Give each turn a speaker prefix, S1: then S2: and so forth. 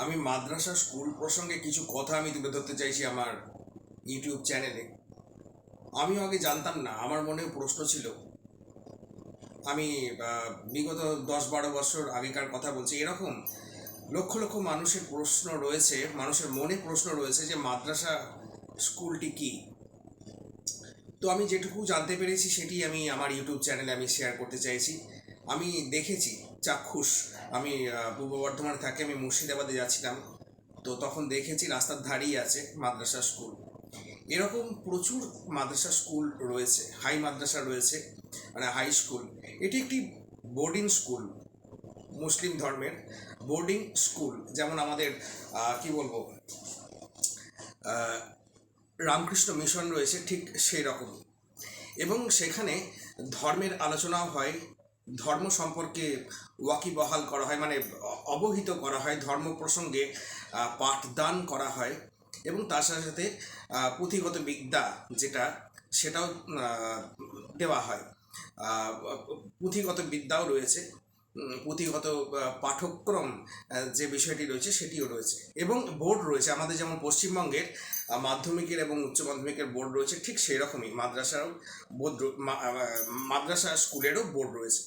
S1: আমি মাদ্রাসা স্কুল প্রসঙ্গে কিছু কথা আমি তুলে ধরতে চাইছি আমার ইউটিউব চ্যানেলে। আমিও আগে জানতাম না, আমার মনেও প্রশ্ন ছিল। আমি বিগত 10-12 বছর আগেকার কথা বলছি। এরকম লক্ষ লক্ষ মানুষের প্রশ্ন রয়েছে, মানুষের মনে প্রশ্ন রয়েছে যে মাদ্রাসা স্কুলটি কি। তো আমি যেটুকু জানতে পেরেছি সেটি আমি আমার ইউটিউব চ্যানেলে আমি শেয়ার করতে চাইছি। আমি দেখেছি চাক্ষুষ। আমি পূর্ব বর্ধমানে থাকি, আমি মুর্শিদাবাদে যাচ্ছিলাম, তো তখন দেখেছি রাস্তার ধারেই আছে মাদ্রাসা স্কুল। এরকম প্রচুর মাদ্রাসা স্কুল রয়েছে, হাই মাদ্রাসা রয়েছে, মানে হাই স্কুল। এটি একটি বোর্ডিং স্কুল, মুসলিম ধর্মের বোর্ডিং স্কুল। যেমন আমাদের কি বলবো, রামকৃষ্ণ মিশন রয়েছে, ঠিক সেই রকম। এবং সেখানে ধর্মের আলোচনাও হয়, ধর্ম সম্পর্কে ওয়াকিবহাল করা হয়, মানে অবহিত করা হয়, ধর্ম প্রসঙ্গে পাঠদান করা হয়। এবং তার সাথে সাথে পুঁথিগত বিদ্যা যেটা, সেটাও দেওয়া হয়। পুঁথিগত বিদ্যাও রয়েছে, পুঁথিগত পাঠ্যক্রম যে বিষয়টি রয়েছে সেটিও রয়েছে। এবং বোর্ড রয়েছে আমাদের, যেমন পশ্চিমবঙ্গের মাধ্যমিকের এবং উচ্চ মাধ্যমিকের বোর্ড রয়েছে, ঠিক সেই রকমই মাদ্রাসারও বোর্ড, মাদ্রাসা স্কুলেরও বোর্ড রয়েছে।